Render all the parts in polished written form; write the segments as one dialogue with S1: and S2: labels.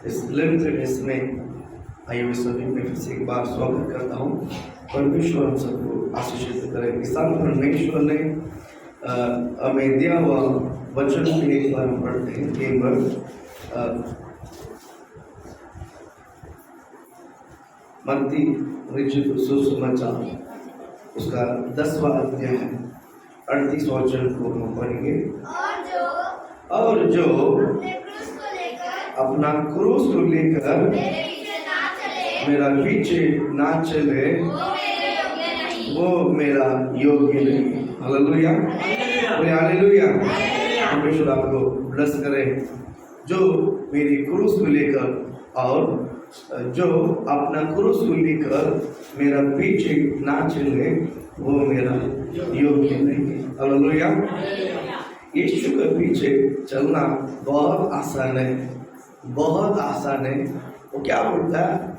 S1: इस लिमिटेड इसमें आइए सभी में फिर से एक बार स्वागत करता हूँ। परमेश्वर हम सबको आशीषित करे। किसान परमेश्वर ने हमें दिया हुआ वचन भी एक बार हम पढ़ते हैं। एक बार मत्ती रचित सुसमाचार उसका 10वां अध्याय है, 38 वचन को हम पढ़ेंगे। और जो अपना क्रूस को लेकर मेरा पीछे ना चले वो मेरा योग्य नहीं। Hallelujah, hallelujah. परमेश्वर आपको ब्लेस करे। जो मेरी क्रूस को लेकर और जो अपना क्रूस को लेकर मेरा पीछे ना चले वो मेरा योग्य नहीं। हालेलुया। यीशु के पीछे चलना बहुत आसान है, बहुत आसान है। वो क्या बोलता है?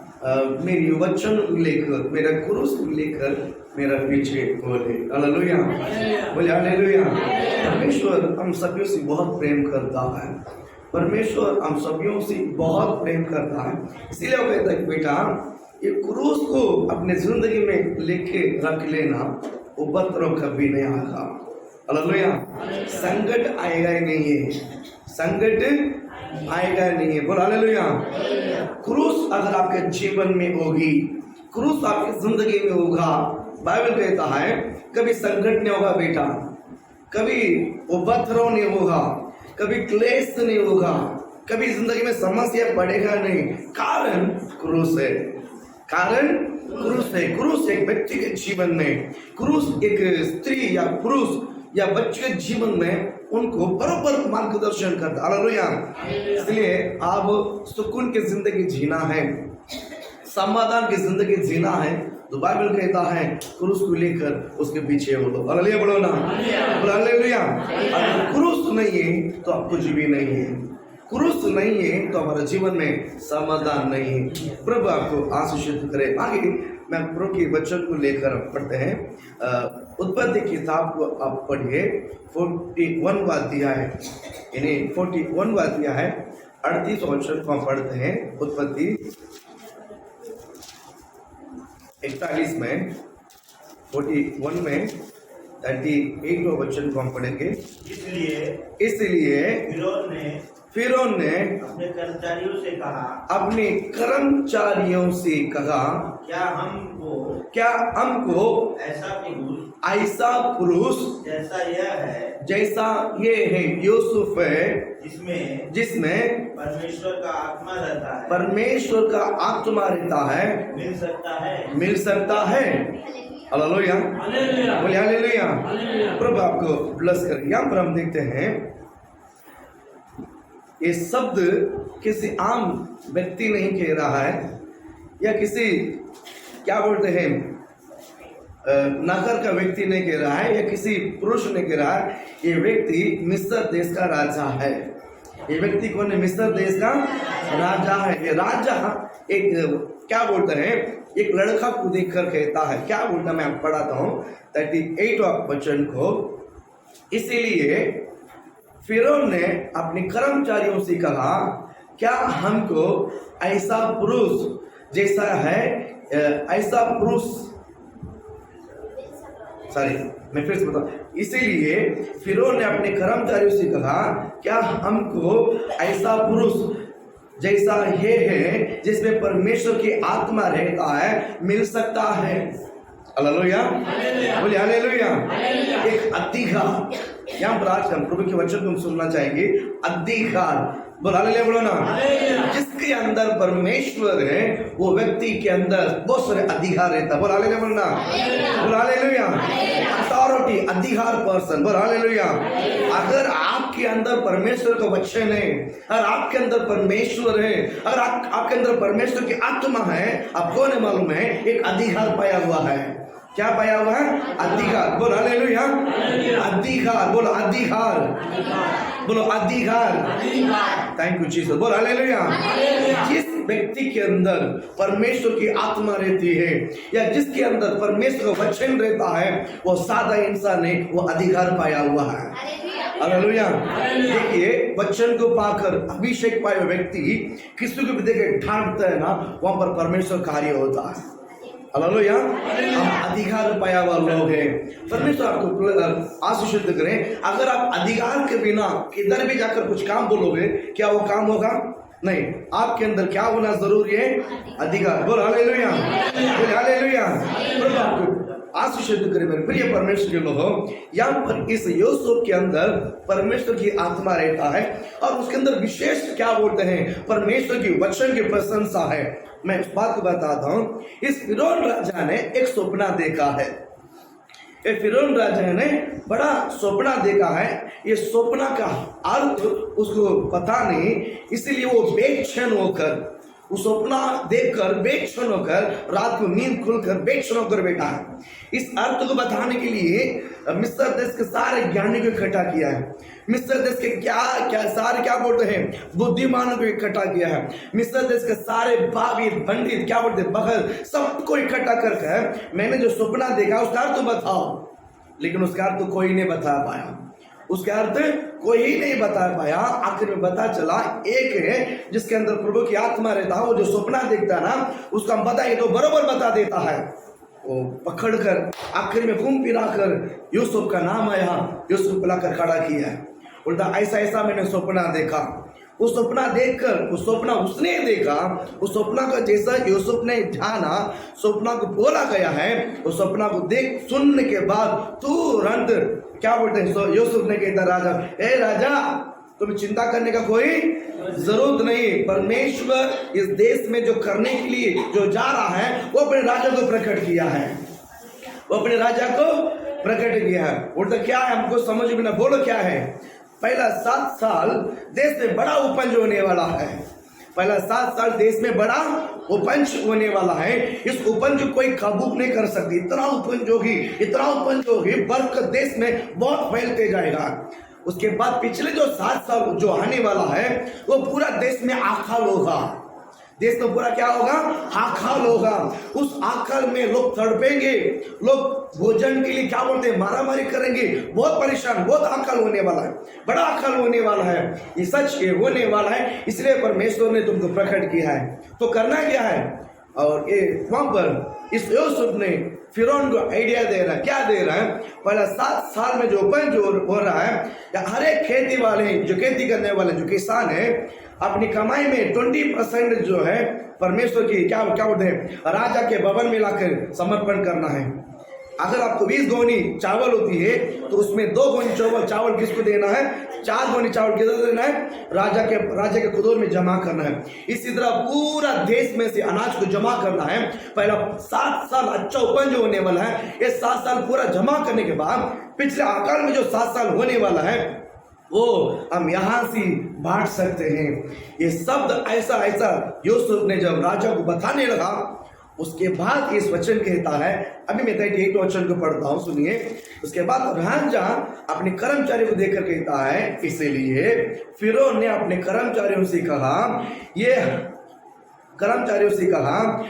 S1: मेरी वचन लेकर, मेरा क्रूस लेकर मेरा पीछे बोले। हालेलुया, बोले हालेलुया। परमेश्वर हम सभी से बहुत प्रेम करता है। परमेश्वर हम सभी से बहुत प्रेम करता है। इसीलिए वो कहता है बेटा ये क्रूस को अपने जिंदगी में लेके रख लेना, उपद्रव कभी नहीं आएगा। हालेलुया। संकट आएगा ही नहीं है, संकट आएगा नहीं है। बोल हालेलुया। क्रूस अगर आपके जीवन में होगी, क्रूस आपकी जिंदगी में होगा, बाइबल कहता है कभी संकट नहीं होगा बेटा, कभी उपद्रव नहीं होगा, कभी क्लेश नहीं होगा, कभी जिंदगी में समस्या पड़ेगा नहीं। कारण क्रूस है, कारण क्रूस है। क्रूस एक व्यक्ति के जीवन में, क्रूस एक स्त्री या पुरुष या बच्चे के जीवन में उनको बराबर मार्गदर्शन करता। हालेलुया। इसलिए आप सुकून की जिंदगी जीना है, समाधान की जिंदगी जीना है तो बाइबल कहता है क्रूस को लेकर उसके पीछे हो लो। हालेलुया बोलो ना, हालेलुया। अगर क्रूस नहीं है तो आप कुछ भी नहीं है, क्रूस नहीं है तो हमारे जीवन में समाधान नहीं है। प्रभु आपको आशीषित करे। आगे मैं प्रभु के वचन को लेकर पढ़ते हैं। उत्पत्ति किताब को आप पढ़िए, 41वां अध्याय है, यानी 41वां अध्याय है, 38 वचन को हम पढ़ते हैं। उत्पत्ति 41 में, 41 में 38 वचन को हम पढ़ेंगे। इसलिए फिरौन ने
S2: अपने कर्मचारियों
S1: से कहा क्या हमको ऐसा पुरुष जैसा ये है यूसुफ है, जिसमें परमेश्वर का आत्मा रहता है, मिल सकता है। हालेलुया, बोलिए हालेलुया। प्रभु आपको ब्लेस करे। यहाँ पर हम देखते हैं ये शब्द किसी आम व्यक्ति नहीं कह रहा है या किसी क्या बोलते हैं नगर का व्यक्ति नहीं कह रहा है या किसी पुरुष ने कह रहा है। ये व्यक्ति मिस्र देश का राजा है। ये व्यक्ति कौन है? मिस्र देश का राजा है। ये राजा एक क्या बोलते हैं, एक लड़का को देखकर कहता है, क्या बोलता है, मैं पढ़ाता हूँ 38वां वचन को। इसीलिए फिरौन ने अपने कर्मचारियों से कहा क्या हमको ऐसा पुरुष जैसा है, ऐसा पुरुष, सॉरी मैं फिर से बता। इसीलिए फिरौन ने अपने कर्मचारियों से कहा क्या हमको ऐसा पुरुष जैसा ये है जिसमें परमेश्वर की आत्मा रहता है मिल सकता है। हालेलुया, बोलिए हालेलुया। एक अधिकार, यहाँ पर आज हम प्रभु के वचन को हम सुनना चाहेंगे। अधिकार, बोल हालेलुया बोलो ना। जिसके अंदर परमेश्वर है वो व्यक्ति के अंदर बहुत सारे अधिकार रहता है। बोल हालेलुया बोलो ना, बोल हालेलुया। अथॉरिटी, अधिकार पर्सन, बोल हालेलुया। अगर आपके अंदर परमेश्वर का वचन है, अगर आपके अंदर परमेश्वर है, अगर आपके अंदर परमेश्वर की आत्मा है, आपको नहीं मालूम है एक अधिकार पाया हुआ है। क्या पाया हुआ है? अधिकार। बोलो हालेलुया। अधिकार, बोलो अधिकार, बोलो अधिकार। थैंक यू जीसस, बोलो हालेलुया। जिस व्यक्ति के अंदर परमेश्वर की आत्मा रहती है या जिसके अंदर परमेश्वर का वचन रहता है वो सादा इंसान है, वो अधिकार पाया हुआ है। हालेलुया। देखिए वचन को पाकर अभिषेक पाए व्यक्ति किसी को भी देखे ढांढता है ना, वहां पर परमेश्वर कार्य होता है। हालेलुया। हम अधिकार पाया हुआ लोग हैं। परमेश्वर आपको आशीषित करें। अगर आप अधिकार के बिना किधर भी जाकर कुछ काम बोलोगे, क्या वो काम होगा? नहीं। आपके अंदर क्या होना जरूरी है? अधिकार। बोल हालेलुया, बोल हालेलुया। आपको आशीषित करे मेरे प्रिय परमेश्वर के लोगों। यहाँ पर इस यूसुफ के अंदर परमेश्वर की आत्मा रहता है और उसके अंदर विशेष क्या बोलते हैं? परमेश्वर की वचन की प्रशंसा है। मैं इस बात को बताता हूँ। इस फिरौन राजा ने एक सपना देखा है। ये फिरौन राजा ने बड़ा सपना देखा है। ये सपना का अर्थ उसको पता नहीं, इसलिए वो बेचैन होकर, उस सपना देखकर बेचैन होकर, रात को नींद खुलकर बेचैन होकर बैठा है। इस अर्थ को बताने के लिए मिस्र देश के सारे ज्ञानी को इकट्ठा किया है। मिस्र देश के क्या बोलते हैं? बुद्धिमानों को इकट्ठा किया है। मिस्र देश के सारे बाबीर पंडित क्या बोलते हैं? बहर, सबको इकट्ठा करके मैंने जो सपना देखा उसका अर्थ बताओ। लेकिन उसका अर्थ कोई नहीं बता पाया। उसका अर्थ कोई नहीं बता पाया। आखिर में पता चला एक है जिसके अंदर प्रभु की आत्मा रहता है। वो जो सपना देखता है ना, उसका बताइए तो बरोबर बता देता है। वो पकड़कर आखिर में घूम फिरा कर यूसुफ का नाम आया, यूसुफ बुलाकर खड़ा किया। उल्टा ऐसा मैंने सपना देखा। उस सपना देखकर, उस सपना उसने देखा, उस सपना का जैसा यूसुफ ने जाना, सपना को बोला गया है। उस सपना को देख सुनने के बाद तुरंत क्या बोलते हैं? यूसुफ ने कहता राजा, ए राजा, तुम्हें चिंता करने का कोई जरूरत नहीं। परमेश्वर इस देश में जो करने के लिए जो जा रहा है, वो अपने राजा को प्रकट किया है। वो अपने राजा को प्रकट किया है। उल्टा क्या है? हमको समझ में ना। बोलो क्या है? पहला 7 साल देश में बड़ा उपज होने वाला है। पहला 7 साल देश में बड़ा उपज होने वाला है। इस उपज को कोई काबू नहीं कर सकती। इतना उपज होगी, बरकत देश में बहुत फैलते जाएगा। उसके बाद पिछले जो 7 साल जो आने वाला है, वो पूरा देश में आकाल होगा। देश में पूरा क्या होगा? आकाल होगा। उस आकाल में लोग तड़पेंगे, लोग भोजन के लिए क्या बोलते हैं? मारामारी करेंगे, बहुत परेशान, बहुत आकाल होने वाला है, बड़ा आकाल होने वाला है। ये सच ये होने वाला है, इसलिए परमेश्वर ने तुमको प्रकट किया है। तो करना क्या है? और ये वहां पर इस यूसुफ ने फिरौन को आइडिया दे रहा है। क्या दे रहा है? पहला 7 साल में जो उपज हो रहा है, हर एक खेती वाले, जो खेती करने वाले, जो किसान है, अपनी कमाई में 20% जो है परमेश्वर की क्या बोलते हैं? राजा के भवन में लाकर समर्पण करना है। अगर आपको 20 गोनी चावल होती है तो उसमें 2 गोनी चावल किसको देना है? 4 गोनी चावल किधर देना है? राजा के खुदोर में जमा करना है। इसी तरह पूरा देश में से अनाज को जमा करना है। पहला 7 साल अच्छा उपज होने वाला है। ये 7 साल पूरा जमा करने के बाद पिछले आकाल में जो 7 साल होने वाला है, वो हम यहाँ से बांट सकते हैं। ये शब्द ऐसा यूसुफ ने जब राजा को बताने लगा, उसके बाद इस वचन कहता है, अभी मैं 38 वचन को पढ़ता हूँ, सुनिए। उसके बाद राजा अपने कर्मचारियों को देखकर कहता है, इसीलिए फिरौन ने अपने कर्मचारियों से कहा,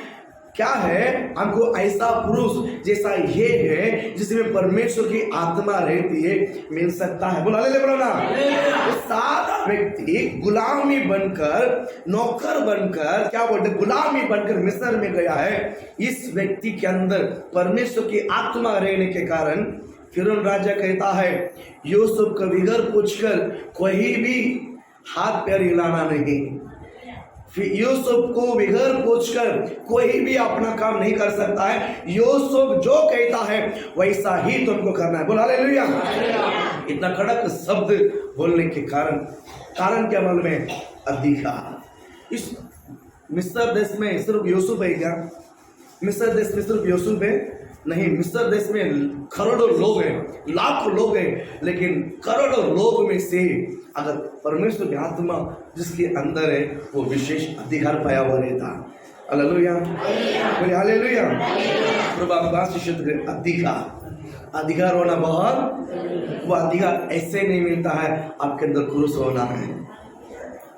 S1: क्या है? हमको ऐसा पुरुष जैसा ये है जिसमें परमेश्वर की आत्मा रहती है, मिल सकता है। बोला ले बोलो ना। वो सादा व्यक्ति गुलामी बनकर, नौकर बनकर, क्या बोलते, गुलामी बनकर मिस्र में गया है। इस व्यक्ति के अंदर परमेश्वर की आत्मा रहने के कारण फिरौन राजा कहता है, यूसुफ का विगर पूछकर कोई भी हाथ पैर हिलाना नहीं। यूसुफ को बगैर पूछकर कोई भी अपना काम नहीं कर सकता है। यूसुफ जो कहता है वैसा ही तुमको करना है। बोला हालेलुया। इतना कड़क शब्द बोलने के कारण क्या मालूम है? अधिकार। इस मिस्र देश में सिर्फ यूसुफ है क्या? मिस्र देश में सिर्फ यूसुफ है? नहीं, मिस्र देश में करोड़ों लोग हैं, लाखों लोग हैं, लेकिन करोड़ों लोग में से अगर परमेश्वर की आत्मा जिसके अंदर है, वो विशेष अधिकार पाया हुआ रहता। हालेलुया, बोले हालेलुया। प्रभु आपको आशीष दे। अधिकार होना बहुत, वो अधिकार ऐसे नहीं मिलता है। आपके अंदर क्रूस होना है।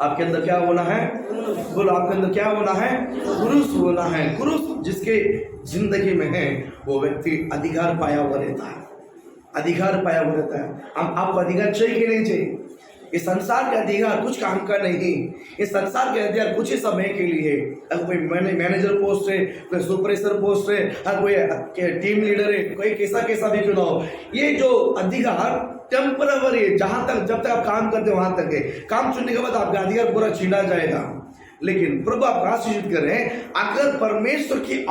S1: आपके अंदर क्या होना है? बोलो, आपके अंदर क्या होना है? क्रूस होना है। क्रूस जिसके जिंदगी में है, वो व्यक्ति अधिकार पाया हुआ रहता है। अधिकार पाया हुआ रहता है। हम आपको अधिकार चाहिए कि नहीं चाहिए? इस संसार के अधिकार कुछ काम का नहीं, इस संसार के अधिकार कुछ ही समय के लिए। अगर कोई मैनेजर पोस्ट है, कोई सुपरवाइजर पोस्ट है, अगर कोई टीम लीडर है, कोई कैसा भी क्यों ना हो, ये जो अधिकार टेम्पररी है, जहां तक जब तक आप काम करते हो वहां तक है। काम चुनने के बाद आपका अधिकार पूरा छीना जाएगा। लेकिन प्रभु आपको आशीषित करें, अगर परमेश्वर की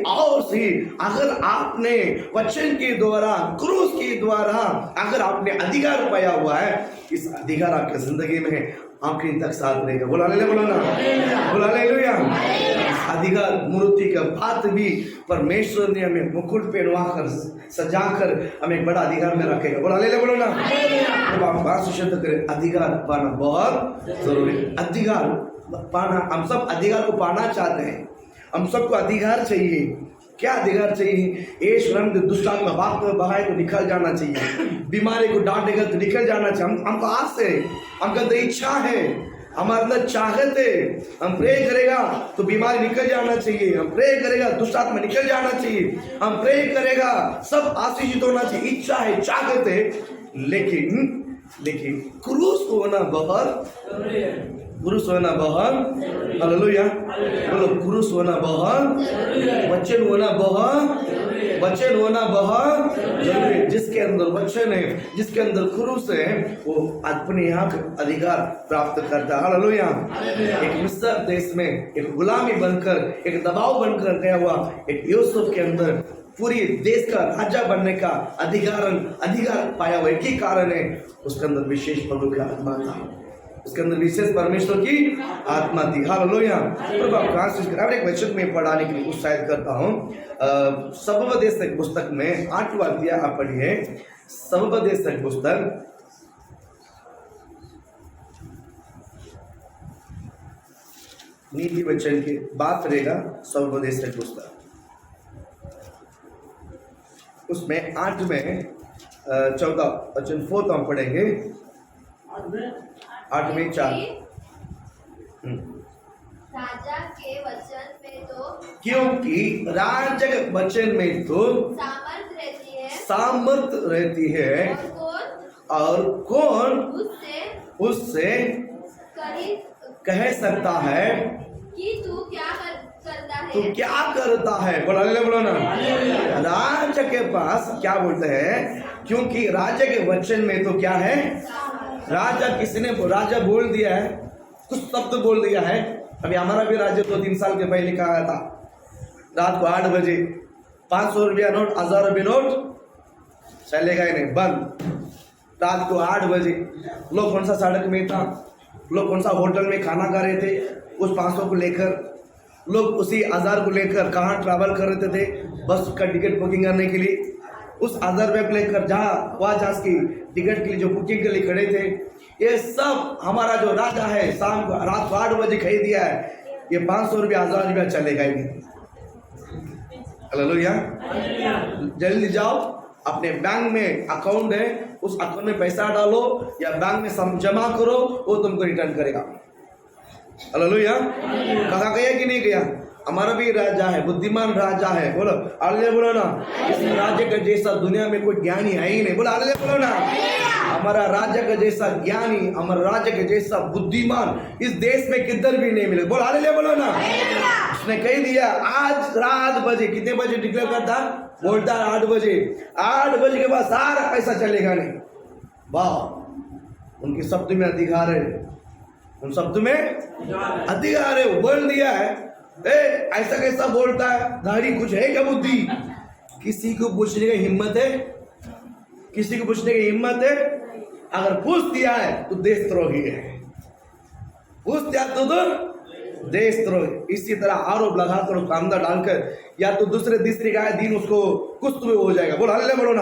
S1: ओर से अगर आपने वचन के द्वारा, क्रूस के द्वारा अगर आपने अधिकार पाया हुआ है, इस अधिकार आपकी जिंदगी में आखिरी तक साथ रहेगा। बोला ले बोलो ना, बोला ले। अधिकार मूर्ति का बात भी परमेश्वर ने हमें मुकुट पहनवा कर सजाकर हमें एक बड़ा अधिकार में रखेगा। बोला ले बोलो ना। तो आप बात शुद्ध करें, अधिकार पाना बहुत जरूरी। अधिकार पाना, हम सब अधिकार को पाना चाहते हैं, हम सबको अधिकार चाहिए। क्या अधिकार चाहिए? ये श्रम दुष्ट आत्मा बाप में बहाए तो निकल जाना चाहिए, बीमारी को डांटेगा तो निकल जाना चाहिए। हमको आस है, हमको अंदर इच्छा है, हमारे अंदर चाहत है। हम प्रे करेगा तो बीमारी निकल जाना चाहिए, हम प्रे करेगा दुष्ट आत्मा निकल जाना चाहिए, हम प्रे करेगा सब आशीषित होना चाहिए। इच्छा है, चाहत है, लेकिन क्रूस होना बहुत, क्रूस होना बहुत, हालेलुया बोलो, क्रूस होना बहुत, वचन होना बहुत, वचन होना बहुत जरूरी। जिसके अंदर वचन है, जिसके अंदर क्रूस है, वो अपने यहाँ अधिकार प्राप्त करता है। हालेलुया। एक मिस्र देश में एक गुलामी बनकर, एक दबाव बनकर गया हुआ एक यूसुफ के अंदर पूरी देश का राजा बनने का अधिकार पाया हुआ। एक ही कारण है, उसके अंदर विशेष प्रभु की आत्मा था, उसके अंदर विशेष परमेश्वर की आत्मा थी। हालेलुया। प्रभु आपको आशीष करे। अब एक वचन में पढ़ाने के लिए उत्साहित करता हूँ। सबोपदेशक पुस्तक में 8वां अध्याय आप पढ़िए। सबोपदेशक पुस्तक नीति वचन की बात करेगा। सबोपदेशक पुस्तक उसमें 8 में 14 वचन 4 हम पढ़ेंगे। 8 में 4
S2: राजा के वचन में तो,
S1: क्योंकि राजा के वचन में तो सामर्थ रहती है, और कौन उससे कह सकता है
S2: कि तू क्या करता है,
S1: तू क्या करता है। बोलो ना। राजा के पास क्या बोलते हैं? क्योंकि राजा के वचन में तो क्या है? राजा राजा बोल दिया है, कुछ शब्द बोल दिया है। अभी हमारा भी राजा 2-3 साल के पहले कहा था, रात को 8 बजे 500 रुपया नोट, 1000 रुपये नोट चलेगा ही नहीं, बंद। रात को 8 बजे लोग कौन सा सड़क में था, लोग कौन सा होटल में खाना खा रहे थे, उस 500 को लेकर लोग उसी 1000 को लेकर कहाँ ट्रैवल कर रहे थे बस का टिकट बुकिंग करने के लिए। उस 1000 रुपये को लेकर जहाज की टिकट के लिए जो बुकिंग के लिए खड़े थे, ये सब हमारा जो राजा है शाम को रात को 8 बजे खरीद दिया है। ये 500 रुपया 1000 रुपया चलेगा ही नहीं। हालेलुया। जल्दी जाओ, अपने बैंक में अकाउंट है, उस अकाउंट में पैसा डालो या बैंक में जमा करो, वो तुमको रिटर्न करेगा। हालेलुया। कहा गया कि नहीं गया? हमारा भी राजा है, बुद्धिमान राजा है। बोलो हालेलुया बोलो ना। इस राजा का जैसा दुनिया में कोई ज्ञानी है ही नहीं। बोलो हालेलुया बोलो ना। हमारा राजा का जैसा ज्ञानी, हमारा राजा का जैसा बुद्धिमान इस देश में किधर भी नहीं मिले। बोलो हालेलुया बोलो ना। उसने कह दिया आज रात बजे, कितने बजे डिक्लेयर करता? बोलता 8 बजे। 8 बजे के बाद सारा पैसा चलेगा नहीं। वाह, उनके शब्द में अधिकार है, उन शब्द में अधिकार है। बोल दिया है। ऐसा कैसा बोलता है? दाढ़ी कुछ है क्या बुद्धि? किसी को पूछने की हिम्मत है? किसी को पूछने की हिम्मत है? अगर पूछ दिया है तो देशद्रोही है, पूछ दिया तो देशद्रोही। इसी तरह आरोप लगाकर उसको अंदर डालकर या तो दूसरे तीसरे का दिन उसको कुछ तो हो जाएगा। बोलो हालेलुया बोलो ना।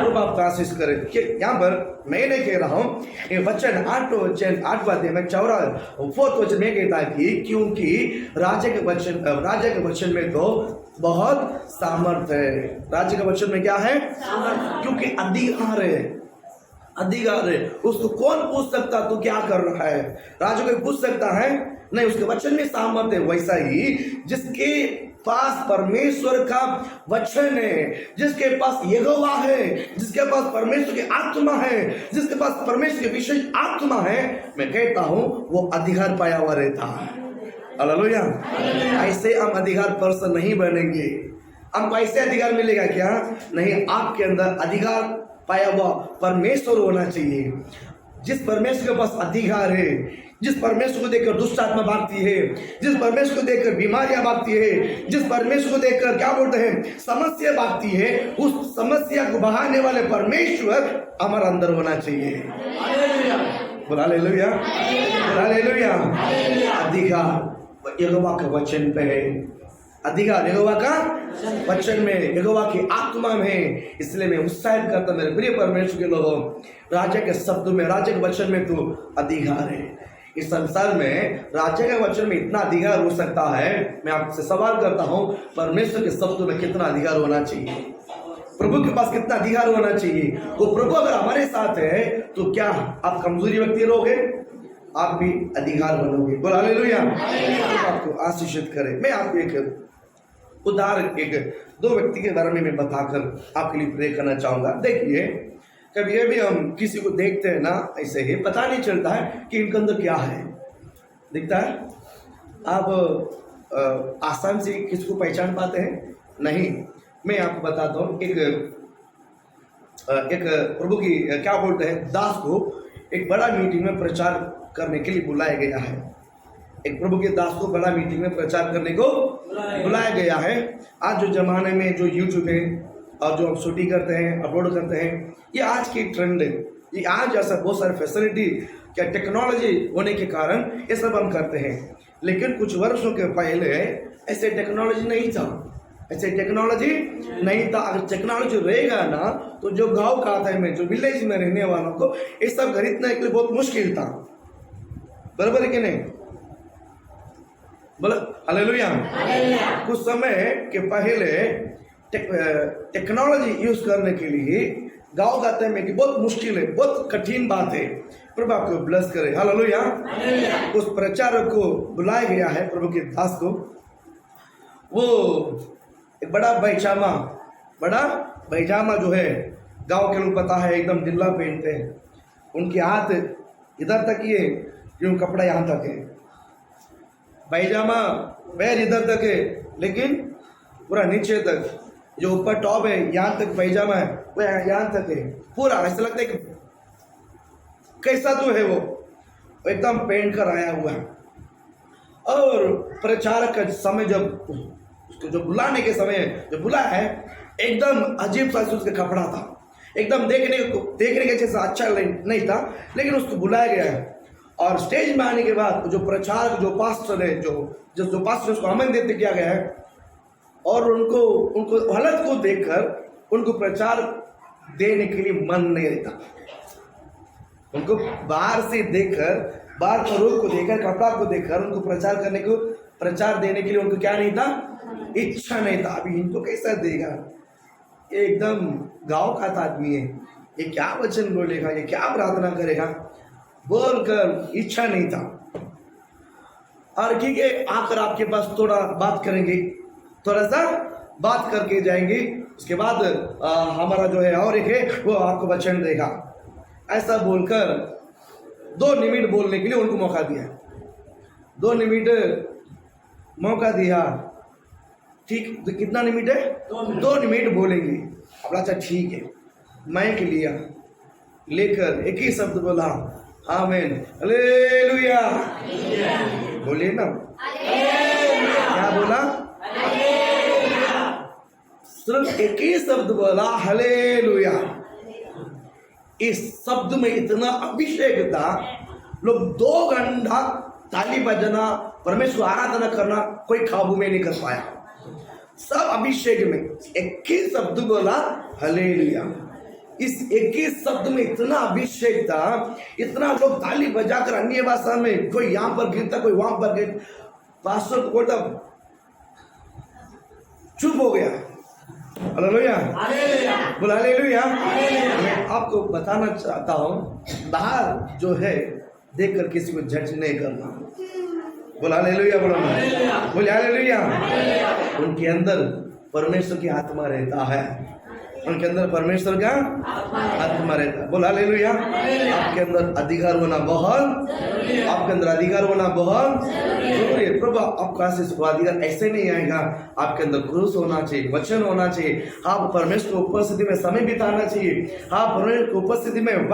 S1: तो आप कोशिश करें। यहाँ पर मैं नहीं कह रहा हूँ, ये वचन 8वां अध्याय में 4th वचन में कहता है कि क्योंकि राजा के वचन में तो बहुत सामर्थ है। राजा के वचन में क्या है? क्योंकि अधिकार है। उसको कौन पूछ सकता तू क्या कर रहा है? राजा को पूछ सकता है नहीं, उसके वचन में सामर्थ है। वैसा ही जिसके पास परमेश्वर का वचन है, जिसके पास यहोवा है, जिसके पास परमेश्वर की आत्मा है, जिसके पास परमेश्वर की विशेष आत्मा है, मैं कहता हूं वो अधिकार पाया हुआ रहता है। हालेलुया। ऐसे हम अधिकार पर्सन नहीं बनेंगे। हमको ऐसे अधिकार मिलेगा क्या? नहीं, आपके अंदर अधिकार पाया हुआ परमेश्वर होना चाहिए। जिस परमेश्वर के पास अधिकार है, जिस परमेश्वर को देखकर दुष्ट आत्मा भागती है, जिस परमेश्वर को देखकर बीमारियां भागती है, जिस परमेश्वर को देखकर क्या बोलते हैं समस्या भागती है, उस समस्या को बहाने वाले परमेश्वर हमारे अंदर होना चाहिए। बोला हालेलुया, बोला हालेलुया। अधिकार यहोवा के वचन पे है, अधिकार यहोवा का वचन में, यहोवा की आत्मा में। इसलिए मैं उत्साहित करता मेरे प्रिय परमेश्वर के लोगों, राजा के शब्दों में, राजा के वचन में तो अधिकार है। इस संसार में राजा के वचन में इतना अधिकार हो सकता है। मैं आपसे सवाल करता हूं, परमेश्वर के शब्दों में कितना अधिकार होना चाहिए? प्रभु के पास कितना अधिकार होना चाहिए? वो प्रभु अगर हमारे साथ है तो क्या आप कमजोरी व्यक्ति रहोगे? आप भी अधिकार बनोगे। बोल हालेलुया। आपको आशीषित करे। मैं आपको एक उदाहरण, एक दो व्यक्ति के बारे में मैं बताकर आपके लिए प्रे करना चाहूंगा। देखिए, कभी भी हम किसी को देखते हैं ना, ऐसे ही पता नहीं चलता है कि इनके अंदर क्या है, दिखता है। आप आसान से किसको पहचान पाते हैं? नहीं। मैं आपको बताता हूँ, एक प्रभु की क्या बोलते हैं दास को एक बड़ा मीटिंग में प्रचार करने के लिए बुलाया गया है। एक प्रभु के दास को बड़ा मीटिंग में प्रचार करने को बुलाया गया है। आज जो जमाने में जो यूट्यूब है और जो हम शूटिंग करते हैं, अपलोड करते हैं, ये आज की ट्रेंड है। ये आज ऐसा बहुत सारे फैसिलिटी क्या टेक्नोलॉजी होने के कारण ये सब हम करते हैं। लेकिन कुछ वर्षों के पहले ऐसे टेक्नोलॉजी नहीं था, ऐसे टेक्नोलॉजी नहीं था। अगर टेक्नोलॉजी रहेगा ना तो जो गांव का आता है में, जो विलेज में रहने वालों को ये सब खरीदने के लिए बहुत मुश्किल था। बराबर है कि नहीं? बोलो हालेलुया। कुछ समय के पहले टेक्नोलॉजी यूज करने के लिए गांव गाते में कि बहुत मुश्किल है, बहुत कठिन बात है। प्रभु आपको ब्लेस करे। हालेलुया। उस प्रचारक को बुलाया गया है, प्रभु के दास को। वो एक बड़ा पैजामा जो है, गांव के लोग पता है एकदम ढीला पहनते हैं। उनके हाथ इधर तक ही है, क्यों कपड़ा यहाँ तक है, पैजामा पैर इधर तक है, लेकिन पूरा नीचे तक, जो ऊपर टॉप है यहाँ तक पैजामा है, वो यहाँ तक है पूरा। ऐसा लगता है कि कैसा तो है वो एकदम पहन कर आया हुआ है। और प्रचारक का समय जब उसको जो बुलाने के समय जो बुलाया है, एकदम अजीब सा उसका कपड़ा था, एकदम देखने के जैसा अच्छा नहीं था, लेकिन उसको बुलाया गया है। और स्टेज में आने के बाद जो प्रचारक, जो पास्टर है, जो पास्टर उसको आमंत्रित किया गया है, और उनको हालत को देखकर उनको प्रचार देने के लिए मन नहीं रहता। उनको बाहर से देखकर, बाहर का रूप को देखकर, कपड़ा को देखकर उनको प्रचार देने के लिए उनको क्या नहीं था, इच्छा नहीं था। अभी इनको कैसा देगा, ये एकदम गांव का आदमी है, ये क्या वचन बोलेगा, ये क्या प्रार्थना करेगा, बोलकर इच्छा नहीं था। और ठीक है, आकर आपके पास थोड़ा बात करेंगे, थोड़ा सा बात करके जाएंगे, उसके बाद हमारा जो है और एक है वो आपको वचन देगा, ऐसा बोलकर 2 मिनट बोलने के लिए उनको मौका दिया। 2 मिनट मौका दिया, ठीक, तो कितना मिनट है? 2 मिनट बोलेंगे। अब अच्छा ठीक है, माइक लिया, लेकर एक ही शब्द बोला, आमीन, हालेलुया। बोलिए ना, क्या बोला? सिर्फ एक ही शब्द बोला, हालेलुया। इस शब्द में इतना अभिषेक था, लोग 2 घंटा ताली बजाना, परमेश्वर आराधना करना कोई काबू में नहीं कर पाया। सब अभिषेक में एक ही शब्द बोला, हालेलुया। इस एक ही शब्द में इतना अभिषेक था, इतना लोग ताली बजाकर अन्य भाषा में, कोई यहाँ पर गिरता, कोई वहां पर गिरता, पास्टर को बोलता चुप हो गया। हालेलुया, बोल हालेलुया। मैं आपको बताना चाहता हूँ, बाहर जो है देखकर किसी को जज नहीं करना। बोला हालेलुया, बोलो ना, बोले हालेलुया। उनके अंदर परमेश्वर की आत्मा रहता है, उनके अंदर परमेश्वर का आत्मा रहता है। बोला हालेलुया। आपके अंदर अधिकार होना बहुत, आपके अंदर अधिकार होना बहुत जरूरी है। प्रभु आपका अधिकार ऐसे नहीं आएगा, आपके अंदर क्रूस होना चाहिए, वचन होना चाहिए, आप परमेश्वर की उपस्थिति में समय बिताना चाहिए, आप परमेश्वर की उपस्थिति में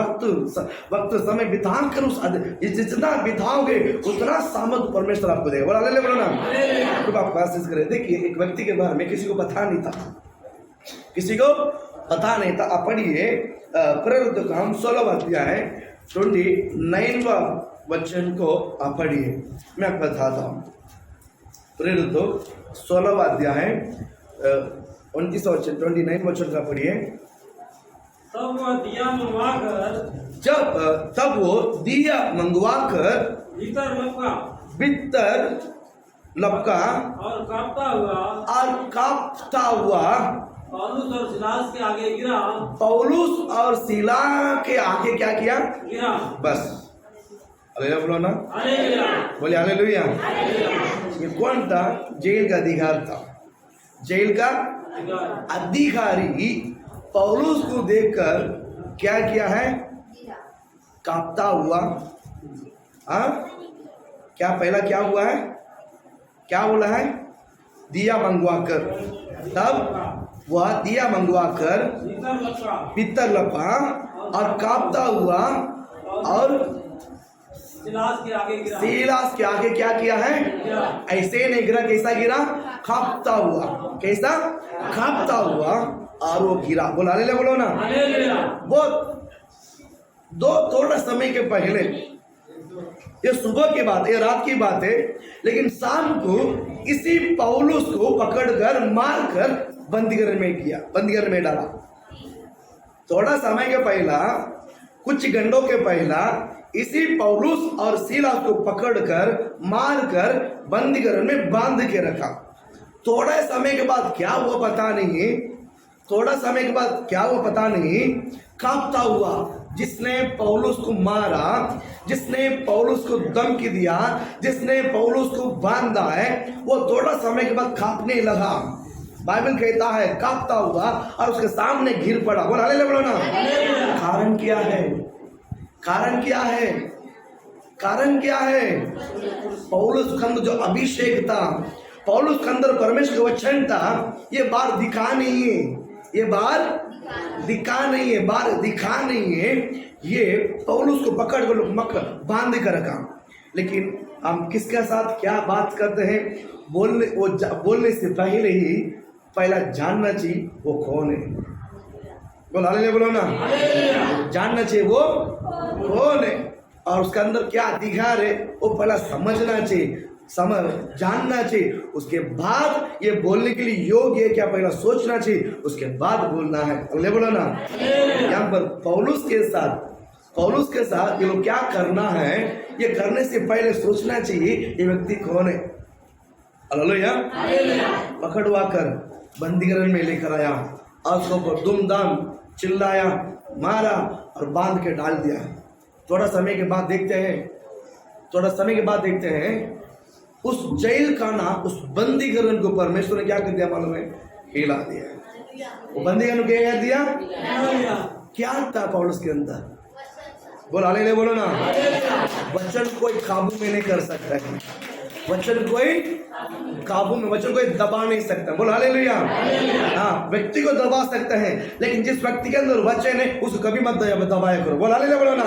S1: वक्त समय बिता कर उस जितना बिताओगे उतना सामर्थ परमेश्वर आपको देगा। बोला हालेलुया, बोलो ना। प्रभु आपको आशीष करे। देखिए एक व्यक्ति के बारे में किसी को पता नहीं था, किसी को पता नहीं था। आप पढ़िए प्रेरित काम 16 अध्याय 29वां वचन को आप पढ़िए, मैं आपको बताता हूँ। प्रेरित 16 अध्याय 29 वचन 29 वचन का पढ़िए।
S3: तब वो दिया मंगवाकर
S1: तब वो दिया मंगवाकर भीतर लपका
S3: और
S1: कांपता हुआ
S3: पौलुस और सिलास के आगे गिरा।
S1: पौलुस और सिला के आगे क्या किया?
S3: गिरा।
S1: बस हालेलुया, बोलो ना,
S3: हालेलुया,
S1: बोले हालेलुया। ये कौन था? जेल का अधिकार था, जेल का अधिकारी पौलुस को देखकर क्या किया है? कांपता हुआ। क्या पहला क्या हुआ है? क्या बोला है? दिया मंगवाकर। तब वह दिया मंगवाकर भीतर लपका और कांपता हुआ और सिलास के आगे क्या किया है? ऐसे नहीं गिरा, कैसा गिरा? कांपता हुआ। कैसा? कांपता हुआ और वो गिरा। बोला हालेलुया, बोलो ना। वो थोड़ा समय के पहले, ये सुबह की बात, ये रात की बात है, लेकिन शाम को इसी पौलुस को पकड़कर मारकर बंदीगृह में किया, बंदीगृह में डाला। थोड़ा समय के पहला, कुछ घंटों के पहला इसी पौलुस और सीलास को पकड़कर मारकर बंदीगृह में बांध के रखा। थोड़ा समय के बाद क्या हुआ पता नहीं, थोड़ा समय के बाद क्या हुआ पता नहीं, कांपता हुआ जिसने पौलुस को मारा, जिसने पौलुस को धमकी दिया, जिसने पौलुस को बांधा है, वो थोड़ा समय के बाद कांपने लगा। बाइबल कहता है कांपता हुआ और उसके सामने गिर पड़ा। बोला हालेलुया, बोलो ना। कारण क्या है? कारण क्या है? कारण क्या है? पौलुस के अंदर जो अभिषेक था, पौलुस के अंदर परमेश्वर का वचन था, ये बार दिखा नहीं है, ये बार दिखा नहीं है, बार दिखा नहीं है। ये पौलुस को पकड़ कर बांध कर रखा। लेकिन हम किसके साथ क्या बात करते हैं? बोलने से पहले ही पहला जानना चाहिए वो कौन है। बोल हालेलुया, बोलो ना। जानना चाहिए वो कौन है और उसके अंदर क्या अधिकार है, वो पहला समझना चाहिए, जानना चाहिए। उसके बाद ये बोलने के लिए योग्य है क्या, पहला सोचना चाहिए, उसके बाद बोलना है। अगले बोलो ना। यहाँ पर पौलुस के साथ ये लोग क्या करना है, ये करने से पहले सोचना चाहिए ये व्यक्ति कौन है। हालेलुया। पकड़वा कर बंदीगृह में लेकर आया और उसको धूमधाम चिल्लाया, मारा और बांध के डाल दिया। थोड़ा समय के बाद देखते हैं उस जेल का ना, उस बंदीगृह को परमेश्वर ने क्या कर दिया मालूम है? हिला दिया। वो बंदीगृह को क्या कर दिया? क्या था पौलुस के अंदर? बोल हालेलुया, बोलो ना। वचन कोई काबू में नहीं कर सकता है, वचन कोई काबू में, वचन कोई दबा नहीं सकता। बोल हालेलुया। हाँ, व्यक्ति को दबा सकते हैं, लेकिन जिस व्यक्ति के अंदर वचन है उसको कभी मत दबाया करो। बोल हालेलुया, बोलो ना।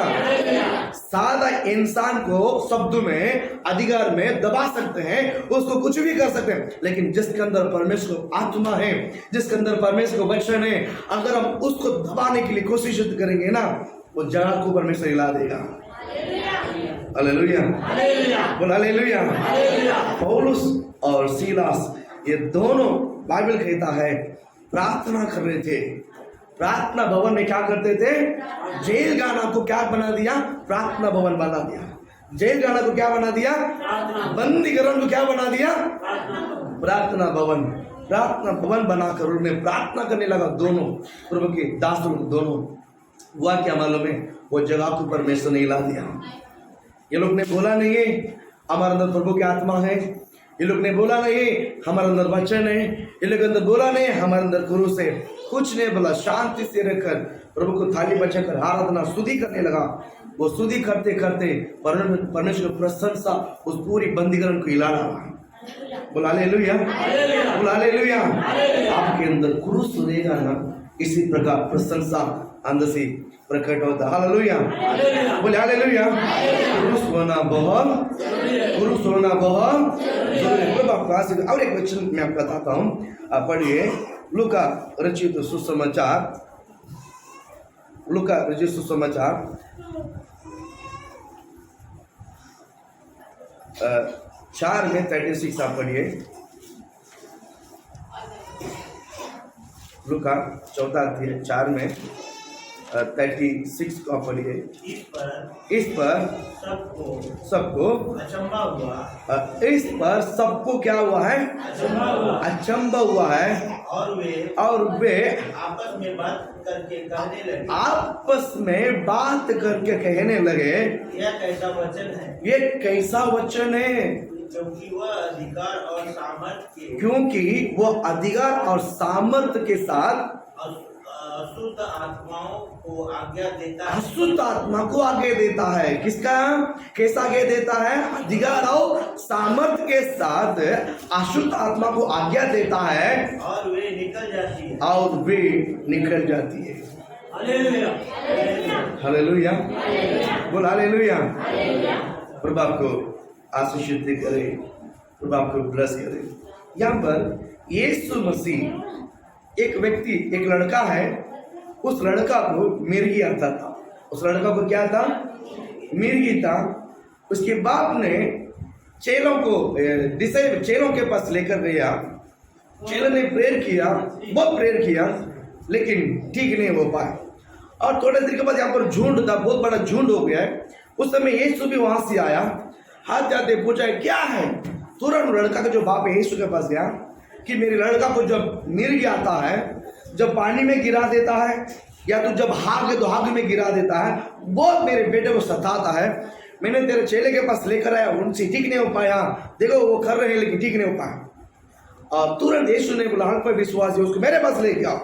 S1: सादा इंसान को शब्दों में, अधिकार में दबा सकते हैं, उसको कुछ भी कर सकते हैं, लेकिन जिसके अंदर परमेश्वर आत्मा है, जिसके अंदर परमेश्वर का वचन है, अगर हम उसको दबाने के लिए कोशिश करेंगे ना, वो जगह को परमेश्वर हिला देगा। हालेलुया, बोल हालेलुया। पौलुस और सीलास ये दोनों बाइबल कहता है प्रार्थना कर रहे थे। प्रार्थना भवन में क्या करते थे? जेल गाना को क्या बना दिया? प्रार्थना भवन बना दिया। जेल गाना को क्या बना दिया? बंदीगृह को क्या बना दिया? प्रार्थना भवन। प्रार्थना भवन बनाकर उन्होंने प्रार्थना करने लगा। दोनों प्रभु के दास लोग दोनों। हुआ क्या मालूम है? वो जगह को परमेश्वर ने हिला दिया। ये लोग ने बोला नहीं है, हमारे अंदर प्रभु की आत्मा है। ये लोग ने बोला नहीं हमारे अंदर वचन है, ये लोग अंदर बोला नहीं हमारे अंदर क्रूस है, कुछ नहीं बोला। शांति से रहकर प्रभु को थाली बचाकर आराधना स्तुति करने लगा। वो स्तुति करते करते परमेश्वर की प्रशंसा उस पूरी बंदीगण को हिला रहा। बोला हालेलुया, बोला हालेलुया। आपके अंदर क्रूस रहेगा ना, इसी प्रकार प्रशंसा अंदर से प्रकट होता। हालेलुया, बोले हालेलुया। क्रूस होना बहुत, क्रूस होना बहुत जरूरी है। आपको और एक वचन मैं आपको बताता हूँ, आप पढ़िए लूका रचित सुसमाचार, लूका रचित सुसमाचार 4 में 36 आप पढ़िए। लूका 4 में 36 को पढ़िए। इस पर सबको
S4: अचंभा हुआ,
S1: इस पर सबको क्या हुआ है? अचंभा हुआ है। और वे
S4: आपस में बात करके कहने लगे,
S1: आपस में बात करके कहने लगे,
S4: यह कैसा वचन है?
S1: ये कैसा वचन है?
S4: क्योंकि वह अधिकार और सामर्थ्य के,
S1: क्योंकि वो अधिकार और सामर्थ्य के साथ
S4: अशुद्ध आत्माओं को आज्ञा देता है।
S1: अशुद्ध आत्मा को आगे देता है। किसका? कैसा आगे देता है? अधिकार और सामर्थ्य के साथ अशुद्ध आत्मा को आज्ञा देता है,
S4: और वे निकल जाती है,
S1: और वे निकल जाती है।
S3: हालेलुया,
S1: हालेलुया, बोल हालेलुया। प्रभु आपको आशीषित करे, प्रभु आपको ब्लेस करे। यहाँ पर यीशु मसीह, एक व्यक्ति, एक लड़का है, उस लड़का को मिर्गी आता था। उस लड़का को क्या था? मिर्गी था। उसके बाप ने चेलों को चेलों के पास लेकर गया। चेलों ने प्रेयर किया, बहुत प्रेयर किया, लेकिन ठीक नहीं हो पाया। और थोड़े देर के बाद यहाँ पर झुंड था, बहुत बड़ा झुंड हो गया है। उस समय यीशु भी वहां से आया, हाथ जाते पूछा क्या है। तुरंत लड़का का जो बाप है यीशु के पास गया कि मेरे लड़का को जब मिर्गी आता है, जब पानी में गिरा देता है, या तो जब हाग है तो हाग में गिरा देता है, बहुत मेरे बेटे को सताता है। मैंने तेरे चेले के पास लेकर आया, उनसे ठीक नहीं हो पाया। देखो वो कर रहे हैं लेकिन ठीक नहीं हो पाया। और तुरंत यीशु ने बोला हर कोई विश्वास है, उसको मेरे पास लेके आओ,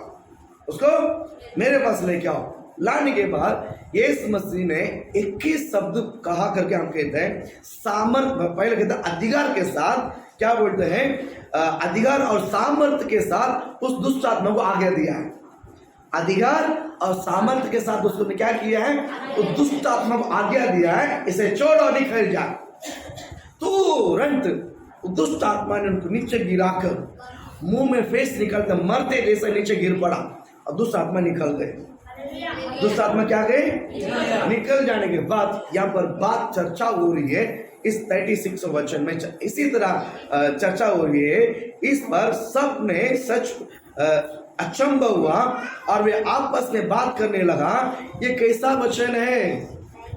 S1: उसको मेरे पास लेके आओ। लाने के बाद यीशु मसीह ने 21 शब्द कहा करके हम कहते हैं सामर्थ्य, पहले कहते हैं अधिकार के साथ, क्या बोलते हैं? अधिकार और सामर्थ्य के साथ उस दुष्ट आत्मा को आज्ञा दिया है। अधिकार और सामर्थ्य के साथ उसको क्या किया है? उस दुष्ट आत्मा को आज्ञा दिया है, इसे छोड़ो, निकल जा। तुरंत दुष्ट आत्मा ने उनको नीचे गिराकर मुंह में फेस निकलकर मरते जैसे नीचे गिर पड़ा, और दुष्ट आत्मा निकल गए। दुष्ट आत्मा क्या गए? निकल जाने के बाद यहाँ पर बात चर्चा हो रही है इस 36 वचन में, इसी तरह चर्चा हो रही है। इस पर सब ने सच अचंभा हुआ और वे आपस में बात करने लगा, ये कैसा वचन है?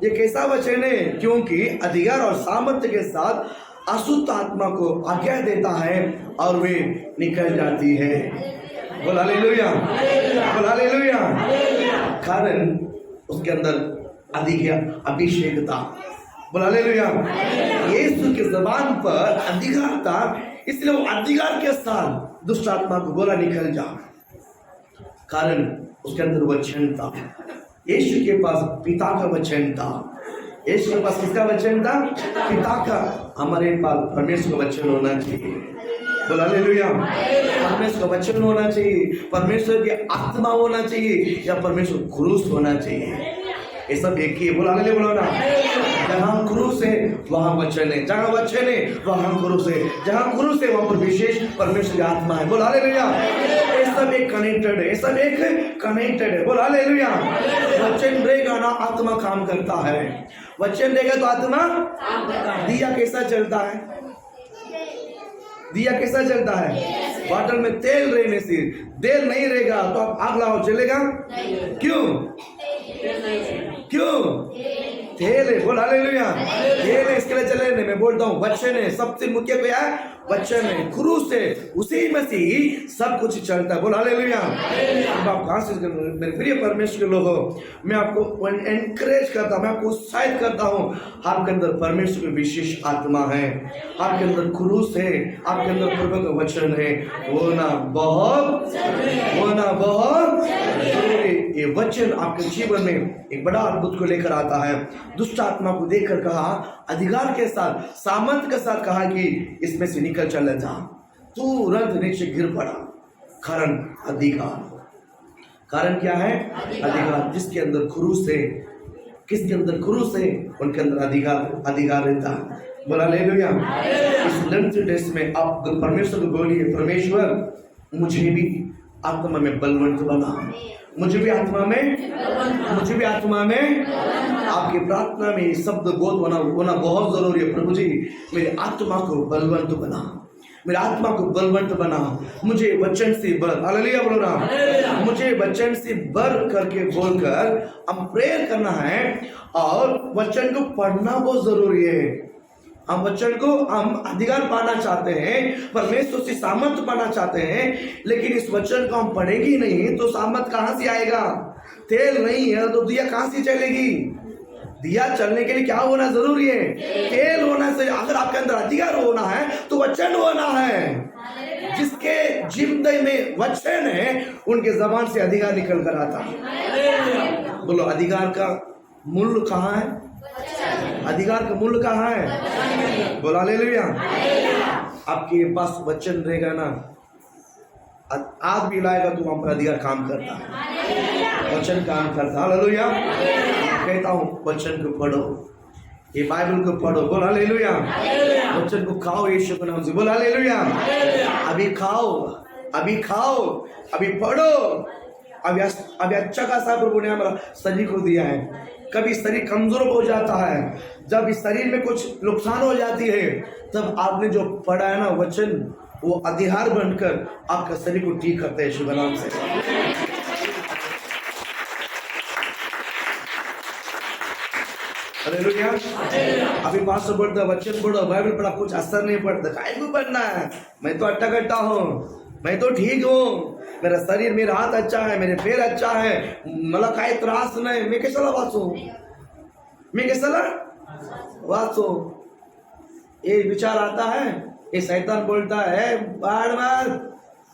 S1: ये कैसा वचन है? क्योंकि अधिकार और सामर्थ्य के साथ अशुद्ध आत्मा को आज्ञा देता है और वे निकल जाती है। बोल हालेलुया, बोल हालेलुया। कारण उसके अंदर अधिक अभिषेक था। बोल हालेलुया। यीशु के ज़बान पर अधिकार था, इसलिए वो अधिकार के साथ दुष्ट आत्मा को बोला निकल जा। कारण उसके अंदर वचन था। यीशु के पास पिता का वचन था। यीशु के पास किसका वचन था? पिता का। हमारे पास परमेश्वर का वचन होना चाहिए। बोल हालेलुया। परमेश्वर का वचन होना चाहिए, परमेश्वर की आत्मा होना चाहिए, या परमेश्वर क्रूस होना चाहिए। ये सब एक ही। बोल हालेलुया, बोलो ना। जहाँ क्रूस है वहाँ वचन है, जहाँ वचन है वहाँ क्रूस है, जहाँ क्रूस है वहाँ पर विशेष परमेश्वर की आत्मा है। बोल हालेलुया। ये सब एक कनेक्टेड है, ये सब एक कनेक्टेड है। बोल हालेलुया। वचन रहेगा ना, आत्मा काम करता है। वचन रहेगा तो आत्मा। दिया कैसा चलता है? दिया कैसा चलता है? बॉटल में तेल रहने से, तेल नहीं रहेगा तो आप आग लगाओ, चलेगा? क्यों? क्यों? तेल है, बोल हालेलुया। तेल है, इसके लिए चले नहीं, मैं बोलता हूँ वचन है, सबसे मुख्य क्या है? वचन है, क्रूस है, उसी में से ही सब कुछ चलता है, बोल हालेलुया। अब आप कहाँ से मेरे प्रिय परमेश्वर के लोगों, मैं आपको एनकरेज करता हूँ, मैं आपको उत्साहित करता हूँ, आपके अंदर परमेश्वर की विशेष आत्मा है, आपके अंदर क्रूस है, आपके अंदर प्रभु का वचन है, वो ना बहुत जरूरी। ये वचन आपके जीवन में एक बड़ा अद्भुत को लेकर आता है। दुष्ट आत्मा को देखकर कहा, अधिकार के साथ, सामर्थ के साथ कहा कि इसमें से निकल चले जा। तुरंत नीचे गिर पड़ा। कारण अधिकार। कारण क्या है? अधिकार। जिसके अंदर क्रूस है, किसके अंदर क्रूस है, उनके अंदर अधिकार रहता है। बोला हालेलुया। इस लंच डेज में आप परमेश्वर को बोलिए, परमेश्वर मुझे भी आत्मा में बलवंत बना, मुझे भी आत्मा में आपकी प्रार्थना में शब्द बोध होना बहुत जरूरी है। प्रभु जी मेरी आत्मा को बलवंत बना, मेरी आत्मा को बलवंत बना, मुझे वचन से भर, हालेलुया बोलो ना, मुझे वचन से भर करके बोलकर हम प्रेयर करना है। और वचन को पढ़ना बहुत जरूरी है। हम वचन को हम अधिकार पाना चाहते हैं, परमेश्वर से सामर्थ पाना चाहते हैं, लेकिन इस वचन को हम पढ़ेंगे नहीं तो सामर्थ कहां से आएगा? तेल नहीं है तो दिया कहां से चलेगी? दिया चलने के लिए क्या होना जरूरी है? तेल होना चाहिए। अगर आपके अंदर अधिकार होना है तो वचन होना है। जिसके जिंदगी में वचन है उनके जबान से अधिकार निकल कर आता है। बोलो अधिकार का मूल्य कहाँ है? अधिकार का मूल्य कहाँ है? बोला हालेलुया। आपके पास वचन रहेगा ना, आग भी लाएगा तो वहां पर अधिकार काम करता है, वचन काम करता है। हालेलुया। कहता हूँ वचन को पढ़ो, ये बाइबल को पढ़ो, बोल हालेलुया। वचन को खाओ यीशु के नाम से, बोल हालेलुया। अभी खाओ, अभी पढ़ो। अभी अच्छा खासा प्रभु ने हमारा शरीर को दिया है। कभी शरीर कमजोर हो जाता है, जब इस शरीर में कुछ नुकसान हो जाती है, तब आपने जो पढ़ा है ना वचन, वो अधिकार बनकर आपका शरीर को ठीक करते हैं यीशु के नाम से। हालेलुया। अभी पास बोलता वचन पढ़ो, बाइबल पढ़ा, कुछ असर नहीं पड़ता। काय को पढ़ना है? मैं तो अट्टा कट्टा हूँ, मैं तो ठीक हूँ, मेरा शरीर, मेरा हाथ अच्छा है, मेरे पैर अच्छा है, मला काय त्रास नाही, मी कशाला वाचू? ये विचार आता है, ये शैतान बोलता है बाढ़ मार,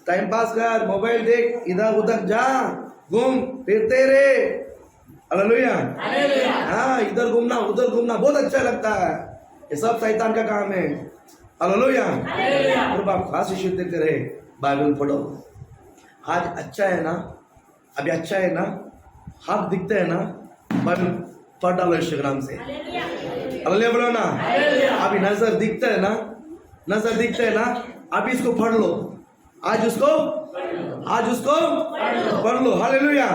S1: टाइम पास कर, मोबाइल देख, इधर उधर जा, घूम फिरते रे। हालेलुया। हाँ, इधर घूमना उधर घूमना बहुत अच्छा लगता है, ये सब शैतान का काम है। हालेलुया। और बाप खास शुद्ध करे, बाइबल पढ़ो। आज अच्छा है ना, अभी अच्छा है ना, हाथ दिखते है ना, बाइबल पढ़ डालो यीशु के नाम से। हालेलुया बोलो ना। अभी नजर दिखता है ना, अभी इसको पढ़ लो, आज उसको पढ़ लो। हालेलुया।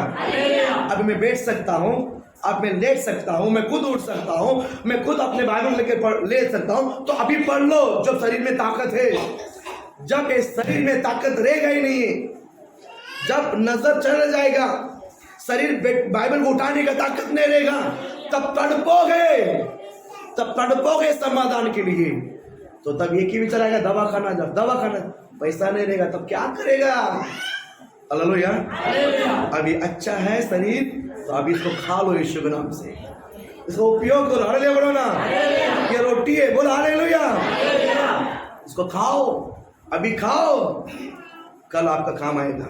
S1: अभी मैं बैठ सकता हूँ, अब मैं लेट सकता हूँ, मैं खुद उठ सकता हूँ, मैं खुद अपने बाइबल लेकर ले सकता हूँ, तो अभी पढ़ लो जब शरीर में ताकत है। जब इस शरीर में ताकत रहेगा ही नहीं, जब नजर चला जाएगा, शरीर बाइबल को उठाने का ताकत नहीं रहेगा, तब तड़पोगे समाधान के लिए। तो तब एक ही विचार आएगा, दवाखाना, जब दवाखाना पैसा नहीं रहेगा तब क्या करेगा? हालेलुया। अभी अच्छा है शरीर, तो अभी इसको खा लो यीशु के नाम से, इसको उपयोग करो। हालेलुया बोलो ना। ये रोटी है, बोलो हालेलुया। इसको खाओ, अभी खाओ, कल आपका काम आएगा,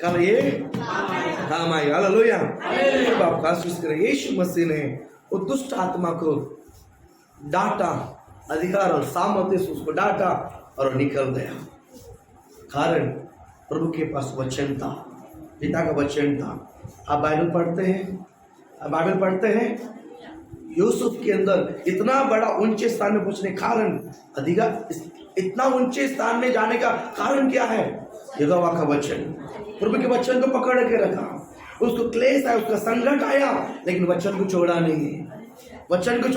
S1: कल ये काम आएगा। हालेलुया। आप कोशिश करें। यीशु मसीह ने वो दुष्ट आत्मा को डांटा, अधिकार और सामर्थ्य से उसको डांटा और निकल गया। कारण प्रभु के पास वचन था, पिता का वचन था। आप बाइबल पढ़ते हैं, यूसुफ के अंदर इतना बड़ा ऊंचे स्थान में पहुंचने कारण, अधिकार, इतना ऊंचे स्थान में जाने का कारण क्या है? यहोवा का वचन। प्रभु के वचन को पकड़ के रखा। उसको क्लेश आया, उसका संकट आया, लेकिन वचन को छोड़ा नहीं। वचन को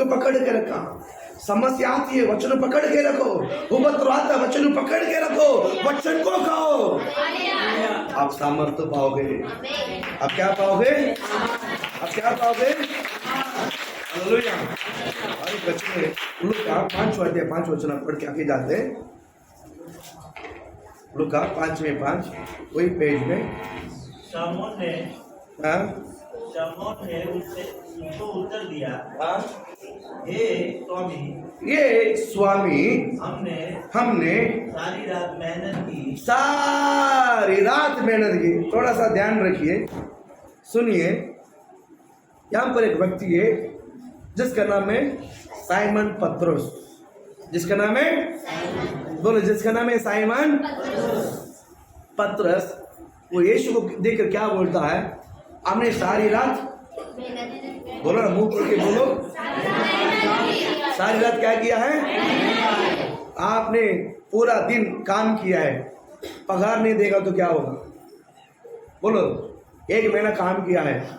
S1: पकड़ के रखा। समस्या आती है, वचन पकड़ के रखो। उपद्रव आता है, वचन पकड़ के रखो, वचन को खाओ, आप सामर्थ्य पाओगे। आप क्या पाओगे? हालेलुया। और एक बच्चे में लूका 5 अध्याय 5 वचन पढ़ के आगे जाते हैं। लूका 5 वही पेज में।
S4: शमौन ने
S1: हाँ
S4: उनको उत्तर दिया,
S1: हाँ,
S4: हे स्वामी,
S1: ये स्वामी हमने
S4: सारी रात मेहनत की।
S1: थोड़ा सा ध्यान रखिए, सुनिए। यहाँ पर एक व्यक्ति है जिसका नाम है साइमन पत्रोस। जिसका नाम है, बोलो, जिसका नाम है साइमन पत्रस। वो यीशु को देखकर क्या बोलता है? हमने सारी रात, बोलो ना, मुंह खोल के बोलो, सारी रात क्या किया है? आपने पूरा दिन काम किया है, पगार नहीं देगा तो क्या होगा? बोलो, 1 महीना काम किया है,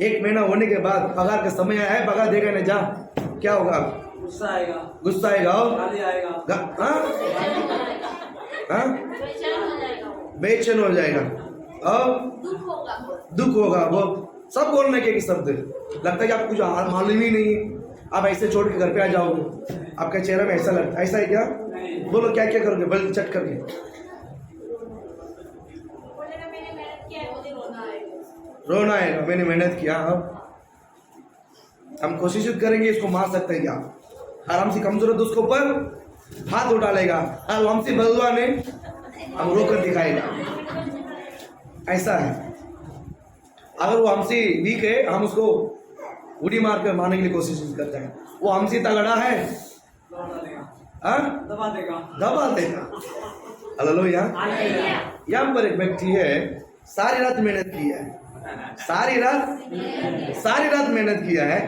S1: 1 महीना होने के बाद पगार का समय आया है, पगार देगा नहीं, जा, क्या होगा?
S3: गुस्सा आएगा,
S1: गाली आएगा, बेचैन हो जाएगा और दुख होगा। वो सब बोलने के शब्द लगता है कि आपको कुछ मालूम ही नहीं है, आप ऐसे छोड़ के घर पे आ जाओगे, आपका चेहरा में ऐसा लगता है। ऐसा है क्या? बोलो, क्या क्या करोगे? बल चट करके रोना आएगा, मैंने मेहनत किया। हम कोशिश करेंगे इसको मार सकते हैं क्या? आराम से कमजोर है उसके ऊपर हाथ उठा लेगा, और हमसे बलवा ने हम रोकर दिखाएगा। ऐसा है। अगर वो हमसे वीक है, हम उसको उड़ी मार कर मारने के लिए कोशिश करते हैं। वो हमसे तगड़ा है, दबा देगा। हालेलुया। यहाँ पर एक व्यक्ति है, सारी रात मेहनत किया है, सारी रात मेहनत किया है,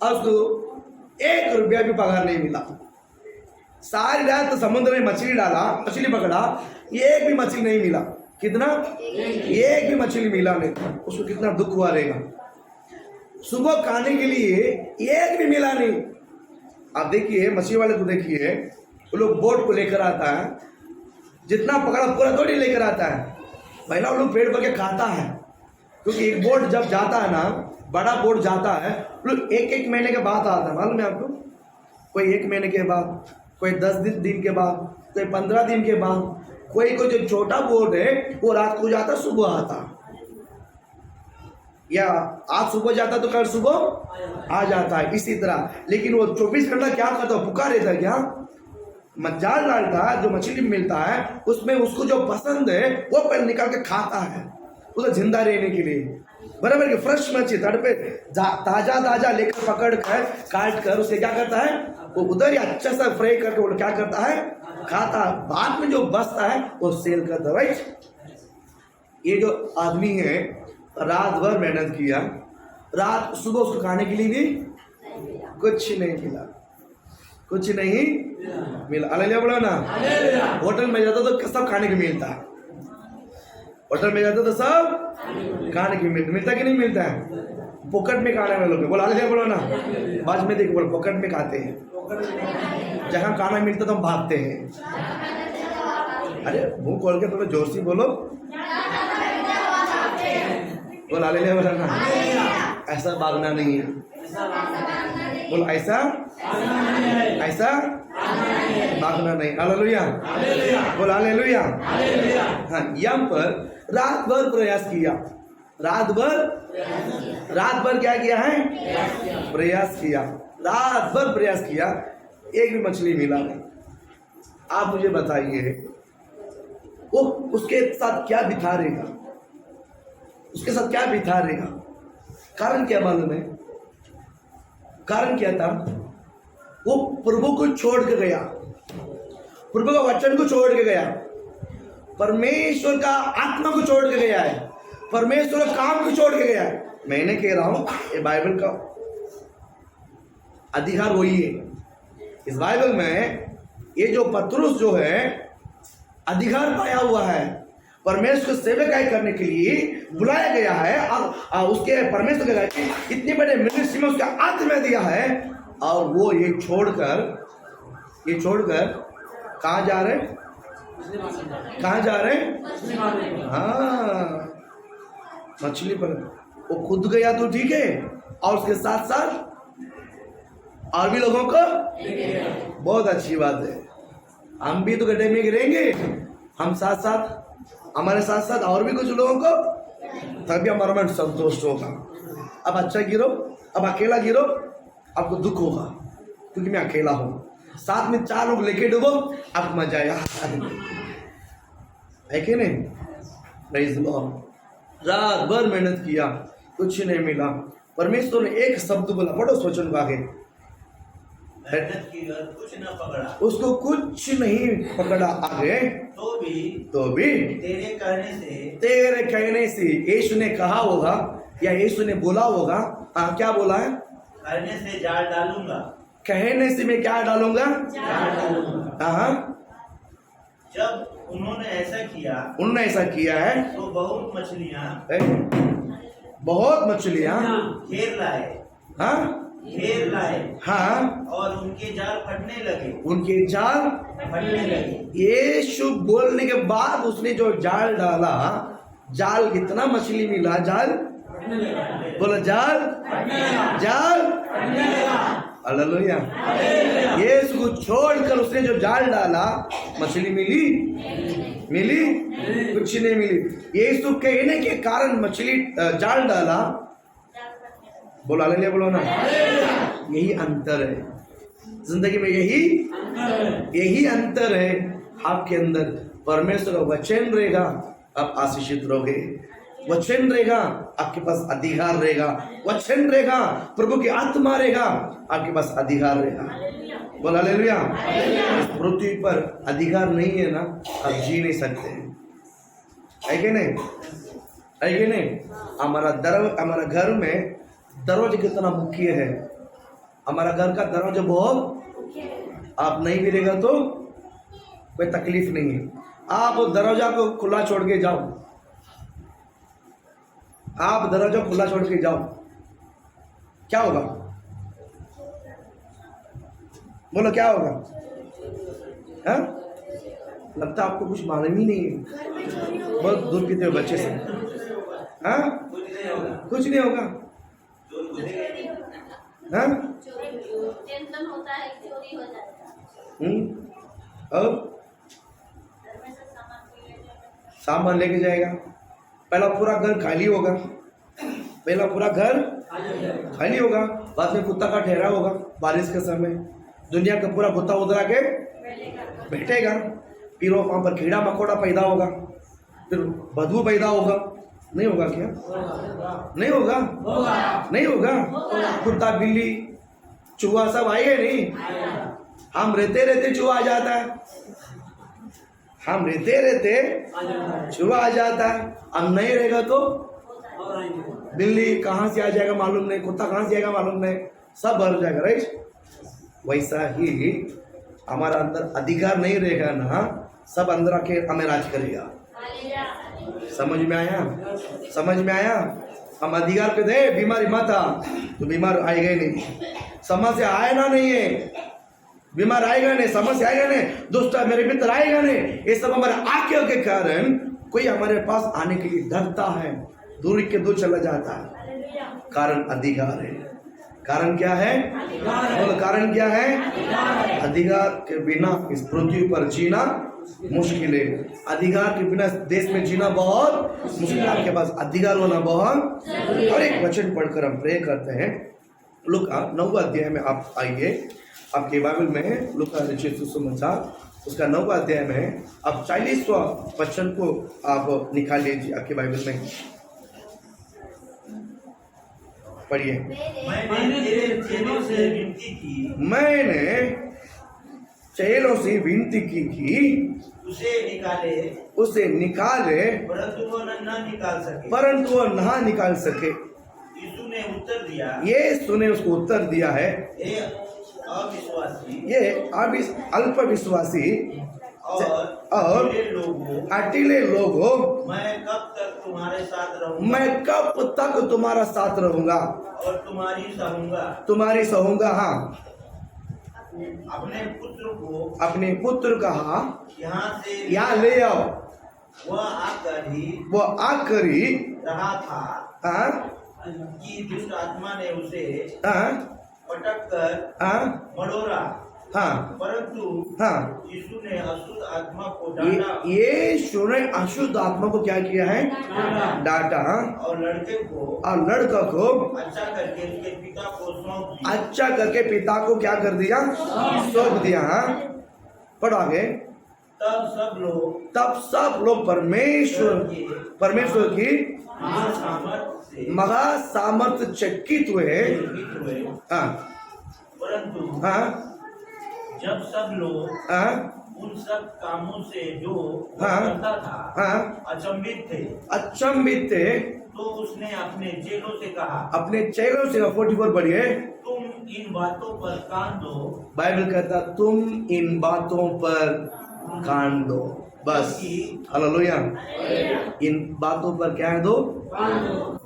S1: और उसको 1 रुपया भी पगार नहीं मिला। सारी रात समुद्र में मछली डाला, मछली पकड़ा, एक भी मछली नहीं मिला। कितना? एक भी मछली मिला नहीं। उसको कितना दुख हुआ रहेगा। सुबह खाने के लिए एक भी मिला नहीं। आप देखिए, मछली वाले को देखिए, वो लोग बोट को लेकर आता है, जितना पकड़ा पूरा थोड़ी लेकर आता है, पहला वो लोग पेट भर के खाता है। क्योंकि एक बोट जब जाता है ना, बड़ा बोट जाता है, लोग 1 महीने के बाद आता है, मालूम है आपको? कोई 1 महीने के बाद, कोई 10 दिन के बाद, कोई 15 दिन के बाद, कोई जो छोटा बोट है वो रात को जाता, सुबह आता, या आज सुबह जाता तो कल सुबह आ जाता है, इसी तरह। लेकिन वो 24 घंटा क्या करता? पुकार रहता क्या? जाल डालता है, जो मछली मिलता है उसमें उसको जो पसंद है वो पहले निकाल के खाता है, उसे जिंदा रहने के लिए। बराबर कि फ्रेश मछली तड़पे ताजा लेकर पकड़ कर काट कर उसे क्या करता है? वो उधर ही अच्छा सा फ्राई करके वो क्या करता है? खाता। बाद में जो बचता है वो सेल करता है, राइट? ये जो आदमी है, रात भर मेहनत किया, रात सुबह उसको खाने के लिए भी कुछ नहीं मिला, कुछ नहीं मिला। हालेलुया बोलो ना। होटल में जाता तो सब खाने को मिलता है, होटल में जाता तो सब खाने की मिलता कि नहीं मिलता है? पॉकेट में खाने वाले लोग बोला, हालेलुया बोलो ना। बाद में देखो, बोलो, पॉकेट में खाते हैं, जहाँ खाना मिलता तो हम भागते हैं। अरे मुंह खोल के थोड़ा जोर से बोलो, बोल हालेलुया बोलो ना। ऐसा भागना नहीं है, बोल ऐसा भागना नहीं। हालेलुया बोल, हालेलुया। हाँ, यहाँ पर रात भर प्रयास किया, रात भर क्या किया है? प्रयास किया, रात भर प्रयास किया, एक भी मछली मिला नहीं। आप मुझे बताइए, वो उसके साथ क्या बिता रहेगा? उसके साथ क्या बिता रहेगा? कारण क्या मालूम है? कारण क्या था? वो प्रभु को छोड़ के गया, प्रभु का वचन को छोड़ के गया, परमेश्वर का आत्मा को छोड़ के गया है, परमेश्वर का काम को छोड़ के गया है। मैंने कह रहा हूं, ये बाइबल का अधिकार वही है। इस बाइबल में ये जो पत्रुस जो है अधिकार पाया हुआ है, परमेश्वर को सेवकाई करने के लिए बुलाया गया है, और उसके परमेश्वर के इतने बड़े मिनिस्ट्री में उसका आत्मा दिया है, और वो ये छोड़कर कहाँ जा रहे? कहाँ जा रहे? हाँ, मछली पर। वो खुद गया तो ठीक है, और उसके साथ साथ और भी लोगों को बहुत अच्छी बात है। हम भी तो गड्ढे में गिरेंगे, हम साथ साथ हमारे साथ साथ और भी कुछ लोगों को, तभी हमारा मन संतुष्ट होगा। अब अच्छा गिरो, अब अकेला गिरो, आपको दुख होगा क्योंकि मैं अकेला हूं। साथ में 4 लोग लेके डूबो, आपको मजा आएगा, है कि नहीं? Praise the Lord. रात भर मेहनत किया, कुछ नहीं मिला। परमेश्वर ने एक शब्द बोला, पढ़ो उस वचन को आगे।
S4: मेहनत की और कुछ न पकड़ा,
S1: उसको कुछ नहीं पकड़ा आगे, तो भी तेरे कहने से यीशु ने कहा होगा या यीशु ने बोला होगा। क्या बोला है?
S4: कहने से जाल डालूंगा।
S1: कहने से मैं क्या डालूंगा?
S4: जाल डालूंगा।
S1: हाँ,
S4: जब उन्होंने ऐसा किया है तो बहुत मछलियां घेर लाए हाँ,
S1: और
S4: उनके जाल फटने लगे।
S1: यीशु बोलने के बाद उसने जो जाल डाला, जाल कितना मछली मिला? जाल बोला, जाल हालेलुया। यीशु को छोड़कर उसने जो जाल डाला, मछली मिली कुछ नहीं मिली। यीशु कहने के कारण मछली जाल डाला, बोला हालेलुया, बोलो ना। यही अंतर है जिंदगी में, यही अंतर है। आपके अंदर परमेश्वर का वचन रहेगा, आप आशीषित रहोगे। वचन रहेगा, आपके पास अधिकार रहेगा। वचन रहेगा, प्रभु की आत्मा रहेगा, आपके पास अधिकार रहेगा। बोला हालेलुया। इस पृथ्वी पर अधिकार नहीं है ना, आप जी नहीं सकते, है कि नहीं? हमारा घर में दरवाजा कितना मुख्य है। हमारा घर का दरवाजा बहुत, आप नहीं मिलेगा तो कोई तकलीफ नहीं है। आप दरवाजा को खुला छोड़ के जाओ, आप दरवाजा खुला छोड़ के जाओ, क्या होगा? बोलो क्या होगा? हाँ? लगता आपको कुछ मालूम ही नहीं है, बहुत दूर की तरफ बच्चे से। हाँ, कुछ नहीं होगा। हाँ,
S2: टेंशन होता है, चोरी हो जाता है।
S1: अब सामान लेके जाएगा, पहला पूरा घर खाली होगा, बाद में कुत्ता का ठहरा होगा। बारिश के समय दुनिया का पूरा कुत्ता उधरा के बैठेगा, फिर वहां पर कीड़ा मकोड़ा पैदा होगा, फिर बदबू पैदा होगा। नहीं होगा क्या? नहीं होगा। कुत्ता बिल्ली चूहा सब आएगा नहीं? हम रहते चूहा आ जाता है, हम रहते चूहा आ जाता है। हम नहीं रहेगा तो बिल्ली कहाँ से आ जाएगा मालूम नहीं, कुत्ता कहाँ से आएगा मालूम नहीं, सब भर जाएगा, राइट? वैसा ही हमारा अंदर अधिकार नहीं रहेगा ना, सब अंदर आके हमें राज करेगा। समझ में आया? हम अधिकार पे थे, बीमारी मत आ, तो बीमार आएगा ही नहीं। समस्या आएगा नहीं है, बीमार आएगा नहीं, समस्या आएगा नहीं, दुष्ट मेरे मित्र आएगा नहीं। ये सब हमारे आंखों के कारण कोई हमारे पास आने के लिए डरता है, दूर के दूर चला जाता है। कारण अधिकार है। कारण क्या है? बोलो, कारण क्या है? अधिकार के बिना इस पृथ्वी पर जीना मुश्किल है। अधिकार के बिना देश में जीना बहुत मुश्किल है। आपके पास अधिकार होना बहुत। और एक वचन पढ़कर हम प्रे करते हैं। लूका 9वां अध्याय में आप आइए, आपके बाइबल में लूका रचित सुसमाचार उसका 9वां अध्याय में आप 40वां वचन को आप निकाल लीजिए आपके बाइबल में, पढ़िए।
S4: मैंने
S1: चेलों से विनती की उसे निकाले,
S4: परंतु वो
S1: ना निकाल सके। यीशु ने उसको उत्तर दिया है, ये अल्प विश्वासी और अकेले लोगों,
S4: मैं कब तक
S1: तुम्हारा साथ रहूंगा
S4: और
S1: तुम्हारी सहूंगा। हाँ, अपने पुत्र का यहाँ ले आओ। वो आकर ही
S4: रहा था
S1: हाँ,
S4: कि दुष्ट आत्मा ने उसे पटक कर
S1: हाँ
S4: मरोड़ा,
S1: हाँ
S4: परंतु
S1: हाँ,
S4: यीशु ने अशुद्ध आत्मा को डांटा
S1: यीशु ने अशुद्ध आत्मा को क्या किया है? डांटा। हाँ?
S4: और लड़के को
S1: और लड़का को
S4: अच्छा करके उसके पिता को सौंप दिया।
S1: अच्छा करके पिता को क्या कर दिया? सौंप दिया। हाँ? पढ़ो आगे। तब सब लोग परमेश्वर की महा सामर्थ चकित हुए। हाँ
S4: परंतु
S1: हाँ
S4: जब सब लोग
S1: हाँ
S4: उन सब कामों से जो वह
S1: हाँ
S4: करता था
S1: हाँ
S4: अचंभित थे,
S1: थे,
S4: तो उसने अपने चेलों से कहा,
S1: अपने चेलों से 44 बढ़िए।
S4: तुम इन बातों पर कान दो।
S1: बाइबल कहता तुम इन बातों पर कान दो। बस। हालेलुया। इन बातों पर क्या है? दो।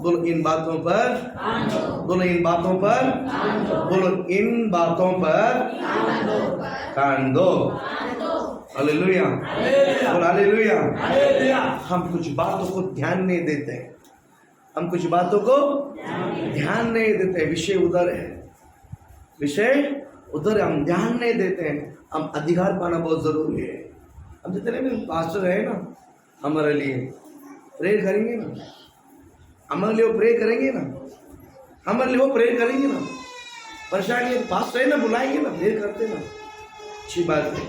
S1: बोलो इन बातों पर। बोलो इन बातों पर। बोलो इन बातों पर कान दो। हालेलुया। बोलो हालेलुया। हम कुछ बातों को ध्यान नहीं देते। हम कुछ बातों को ध्यान नहीं देते। विषय उधर है, विषय उधर हम ध्यान नहीं देते हैं। हम अधिकार पाना बहुत जरूरी है। हम जितने भी पास्टर है ना, हमारे लिए प्रेयर करेंगे ना, हमारे लिए वो प्रेयर करेंगे ना, हमारे लिए वो प्रेयर करेंगे ना। परेशानी पास्टर है ना, बुलाएंगे ना, प्रेयर करते ना। अच्छी बात है।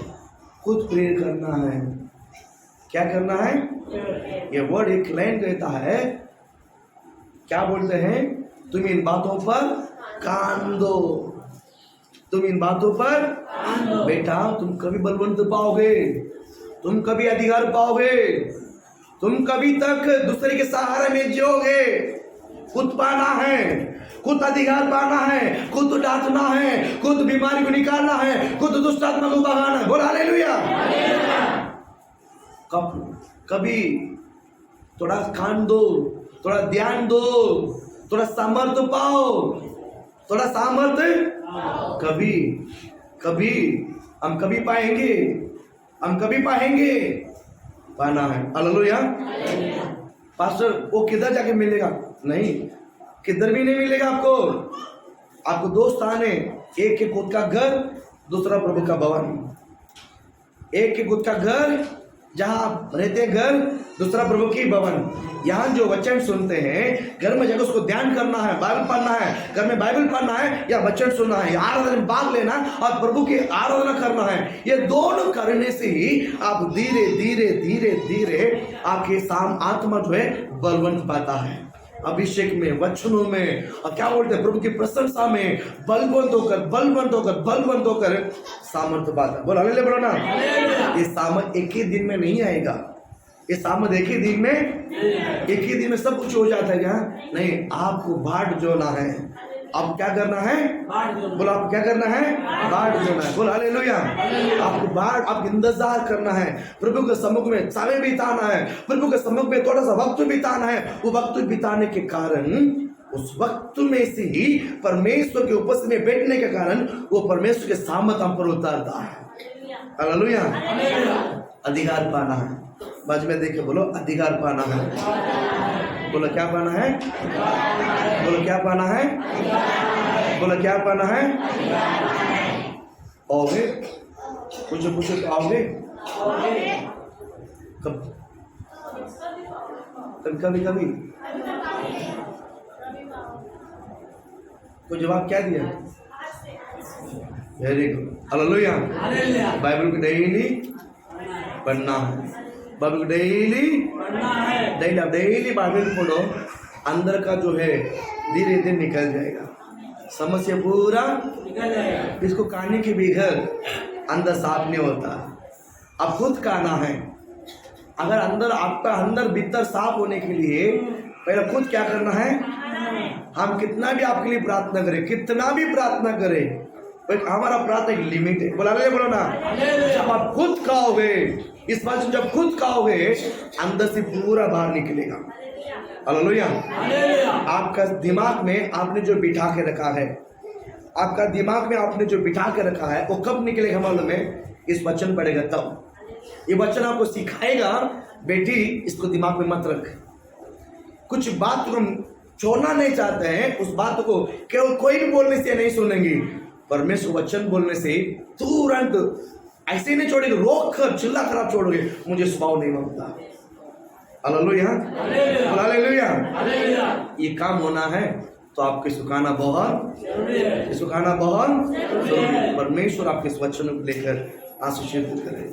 S1: खुद प्रेयर करना है। क्या करना है? ये वर्ड एक लाइन कहता है, क्या बोलते हैं? तुम इन बातों पर कान दो। तुम इन बातों पर बेटा, तुम कभी बलवंत पाओगे, तुम कभी अधिकार पाओगे, तुम कभी तक दूसरे के सहारे में जियोगे। खुद पाना है, खुद अधिकार पाना है, खुद डांटना है, खुद बीमारी को निकालना है, खुद दुष्ट आत्मा को भगाना है। बोल हालेलुया। कभी थोड़ा कान दो, थोड़ा ध्यान दो, थोड़ा सामर्थ्य पाओ, थोड़ा सामर्थ्य। कभी हम कभी पाएंगे, हम कभी पाएंगे, पाना है। हालेलुया। पास्टर वो किधर जाके मिलेगा? नहीं, किधर भी नहीं मिलेगा आपको। आपको दो स्थान है, एक के खुद का घर, दूसरा प्रभु का भवन। एक के खुद का घर जहां आप रहते हैं, घर, दूसरा प्रभु की भवन। यहाँ जो वचन सुनते हैं, घर में जाकर उसको ध्यान करना है, बाइबल पढ़ना है, घर में बाइबल पढ़ना है या वचन सुनना है, आराधना में भाग लेना और प्रभु की आराधना करना है। ये दोनों करने से ही आप धीरे धीरे धीरे धीरे आपके आत्मा जो है बलवंत पाता है। अभिषेक में, वचनों में, और क्या बोलते हैं, प्रभु की प्रशंसा में बलवंत होकर सामर्थ्य पाता है। बोलो हालेलुया। बोलो ना। ये सामर्थ एक ही दिन में नहीं आएगा। ये सामर्थ एक ही दिन में सब कुछ हो जाता है क्या? नहीं, आपको बाट जोना है। आप क्या करना है? बोलो आप क्या करना है? बाट जोना है। बोलो हालेलुया। आपको बाट, आप इंतजार करना है, प्रभु के सम्मुख में समय बिताना है, प्रभु के सम्मुख में थोड़ा सा वक्त बिताना है। वो वक्त बिताने के कारण, उस वक्त में से ही परमेश्वर के उपस्थिति में बैठने के कारण वो परमेश्वर के सामर्थ हम पर उतारता है। हालेलुया। अधिकार पाना है। बाजू में देखे, बोलो अधिकार पाना है। बोलो क्या पाना है? बोलो क्या पाना है? बोलो क्या पाना है? आओगे? पूछो तो आओगे? कभी तो जवाब क्या दिया? Very good. हालेलुया। बाइबल को डेली पढ़ना है। बाइबल को डेली पढ़ना है। डेली बाइबल पढ़ो, अंदर का जो है धीरे धीरे निकल जाएगा, समस्या पूरा निकल जाएगा। इसको खाने के बगैर अंदर साफ नहीं होता। अब खुद खाना है। अगर अंदर आपका अंदर भीतर साफ होने के लिए पहले खुद क्या करना है? हम कितना भी आपके लिए प्रार्थना करें, कितना भी प्रार्थना करें, हमारा प्रार्थना एक लिमिट है। बोलो ना। जब आप खुद खाओगे, इस बात जब खुद खाओगे, अंदर से पूरा बाहर निकलेगा। हालेलुया। आपका दिमाग में आपने जो बिठा के रखा है, आपका दिमाग में आपने जो बिठा के रखा है, वो कब निकलेगा मालूम है? इस वचन पढ़ेगा तब। ये वचन आपको सिखाएगा, बेटी इसको दिमाग में मत रख। कुछ बात तुम छोड़ना नहीं चाहते हैं, उस बात को केवल कोई भी बोलने से नहीं सुनेंगे, परमेश्वर वचन बोलने से तुरंत ऐसे नहीं छोड़ेंगे, रोक कर चिल्ला कर आप छोड़ोगे, मुझे स्वभाव नहीं मानता। Hallelujah, hallelujah. ये काम होना है तो आपके सुखाना बहुत जरूरी है, सुखाना बहुत जरूरी है। परमेश्वर आपके वचन को लेकर आशीषित करे।